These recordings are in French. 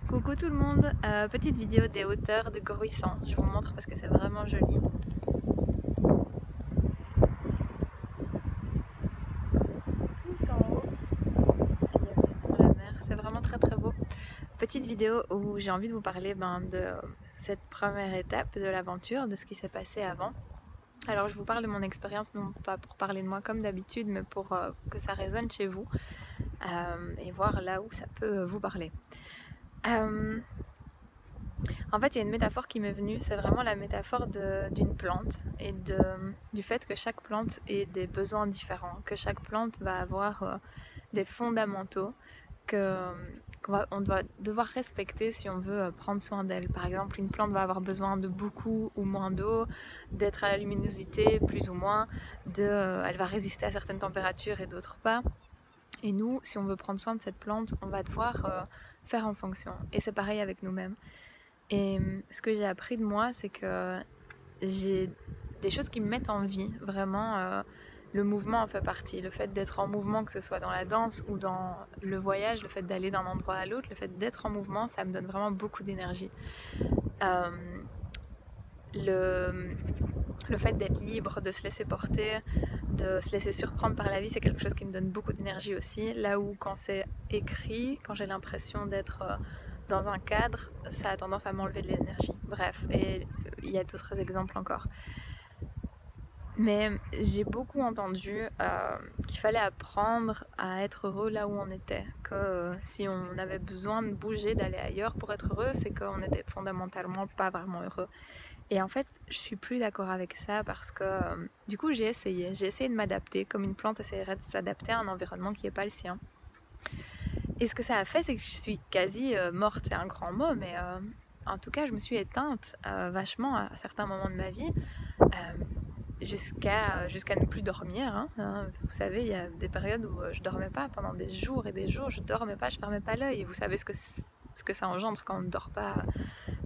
Coucou tout le monde, petite vidéo des hauteurs de Gruissan, je vous montre parce que c'est vraiment joli. Tout en haut, il y a vue sur la mer, c'est vraiment très très beau. Petite vidéo où j'ai envie de vous parler de cette première étape de l'aventure, de ce qui s'est passé avant. Alors je vous parle de mon expérience, non pas pour parler de moi comme d'habitude, mais pour que ça résonne chez vous et voir là où ça peut vous parler. En fait, il y a une métaphore qui m'est venue, c'est vraiment la métaphore d'une plante et du fait que chaque plante ait des besoins différents, que chaque plante va avoir des fondamentaux que on doit devoir respecter si on veut prendre soin d'elle. Par exemple, une plante va avoir besoin de beaucoup ou moins d'eau, d'être à la luminosité plus ou moins, elle va résister à certaines températures et d'autres pas. Et nous, si on veut prendre soin de cette plante, on va devoir faire en fonction. Et c'est pareil avec nous-mêmes. Et ce que j'ai appris de moi, c'est que j'ai des choses qui me mettent en vie. Vraiment, le mouvement en fait partie. Le fait d'être en mouvement, que ce soit dans la danse ou dans le voyage, le fait d'aller d'un endroit à l'autre, le fait d'être en mouvement, ça me donne vraiment beaucoup d'énergie. Euh, le, le fait d'être libre, de se laisser porter, de se laisser surprendre par la vie, c'est quelque chose qui me donne beaucoup d'énergie aussi. Là où quand c'est écrit, quand j'ai l'impression d'être dans un cadre, ça a tendance à m'enlever de l'énergie. Bref, et il y a d'autres exemples encore. Mais j'ai beaucoup entendu qu'il fallait apprendre à être heureux là où on était. Que si on avait besoin de bouger, d'aller ailleurs pour être heureux, c'est qu'on était fondamentalement pas vraiment heureux. Et en fait, je suis plus d'accord avec ça parce que du coup, j'ai essayé. J'ai essayé de m'adapter comme une plante essaierait de s'adapter à un environnement qui n'est pas le sien. Et ce que ça a fait, c'est que je suis quasi morte. C'est un grand mot, mais en tout cas, je me suis éteinte vachement à certains moments de ma vie. Jusqu'à ne plus dormir. Vous savez, il y a des périodes où je dormais pas pendant des jours et des jours. Je dormais pas, je fermais pas l'œil. Et vous savez ce que ça engendre quand on ne dort pas,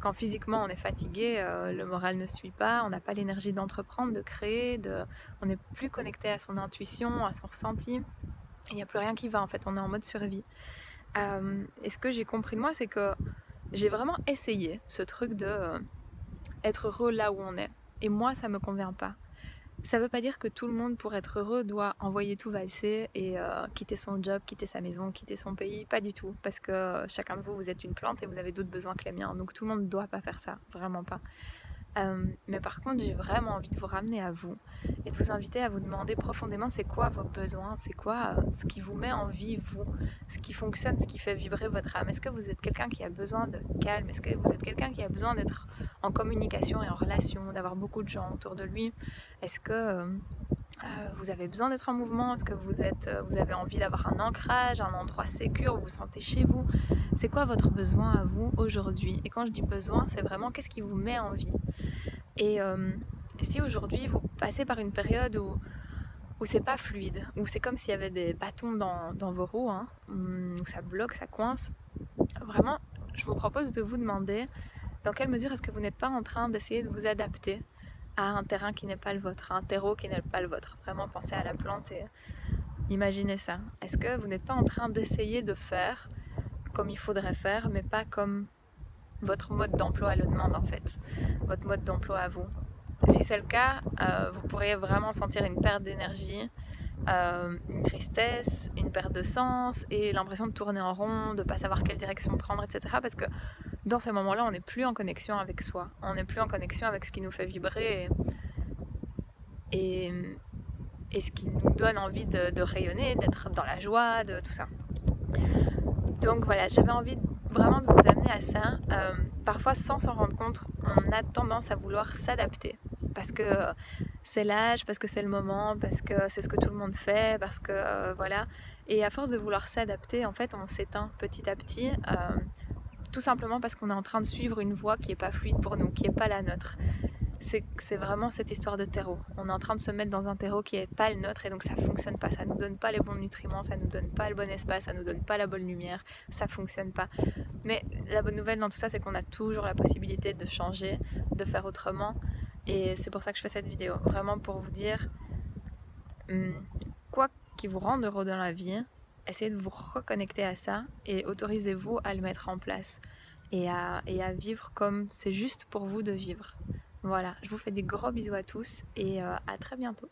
quand physiquement on est fatigué, le moral ne suit pas, on n'a pas l'énergie d'entreprendre, de créer, on n'est plus connecté à son intuition, à son ressenti. Il n'y a plus rien qui va en fait, on est en mode survie. Et ce que j'ai compris de moi, c'est que j'ai vraiment essayé ce truc de être heureux là où on est. Et moi, ça me convient pas. Ça veut pas dire que tout le monde, pour être heureux, doit envoyer tout valser et quitter son job, quitter sa maison, quitter son pays. Pas du tout. Parce que chacun de vous, vous êtes une plante et vous avez d'autres besoins que les miens. Donc tout le monde ne doit pas faire ça. Vraiment pas. Mais par contre, j'ai vraiment envie de vous ramener à vous et de vous inviter à vous demander profondément c'est quoi vos besoins, c'est quoi ce qui vous met en vie, vous, ce qui fonctionne, ce qui fait vibrer votre âme. Est-ce que vous êtes quelqu'un qui a besoin de calme? Est-ce que vous êtes quelqu'un qui a besoin d'être en communication et en relation, d'avoir beaucoup de gens autour de lui? Est-ce que vous avez besoin d'être en mouvement? Est-ce que vous avez envie d'avoir un ancrage, un endroit sécure où vous vous sentez chez vous? C'est quoi votre besoin à vous aujourd'hui? Et quand je dis besoin, c'est vraiment qu'est-ce qui vous met en vie? Et si aujourd'hui vous passez par une période où c'est pas fluide, où c'est comme s'il y avait des bâtons dans vos roues, où ça bloque, ça coince, vraiment, je vous propose de vous demander dans quelle mesure est-ce que vous n'êtes pas en train d'essayer de vous adapter à un terrain qui n'est pas le vôtre, à un terreau qui n'est pas le vôtre. Vraiment pensez à la plante et imaginez ça. Est-ce que vous n'êtes pas en train d'essayer de faire comme il faudrait faire, mais pas comme votre mode d'emploi le demande en fait, votre mode d'emploi à vous? Si c'est le cas, vous pourriez vraiment sentir une perte d'énergie, une tristesse, une perte de sens et l'impression de tourner en rond, de ne pas savoir quelle direction prendre, etc. Parce que dans ces moments-là, on n'est plus en connexion avec soi, on n'est plus en connexion avec ce qui nous fait vibrer et, et ce qui nous donne envie de rayonner, d'être dans la joie, de tout ça. Donc voilà, j'avais envie vraiment de vous amener à ça. Parfois, sans s'en rendre compte, on a tendance à vouloir s'adapter. Parce que c'est l'âge, parce que c'est le moment, parce que c'est ce que tout le monde fait, parce que voilà. Et à force de vouloir s'adapter, en fait, on s'éteint petit à petit. Tout simplement parce qu'on est en train de suivre une voie qui n'est pas fluide pour nous, qui n'est pas la nôtre. C'est vraiment cette histoire de terreau. On est en train de se mettre dans un terreau qui n'est pas le nôtre et donc ça ne fonctionne pas. Ça ne nous donne pas les bons nutriments, ça ne nous donne pas le bon espace, ça ne nous donne pas la bonne lumière, ça ne fonctionne pas. Mais la bonne nouvelle dans tout ça, c'est qu'on a toujours la possibilité de changer, de faire autrement. Et c'est pour ça que je fais cette vidéo. Vraiment pour vous dire, quoi qui vous rende heureux dans la vie, essayez de vous reconnecter à ça et autorisez-vous à le mettre en place. et à vivre comme c'est juste pour vous de vivre. Voilà, je vous fais des gros bisous à tous et à très bientôt.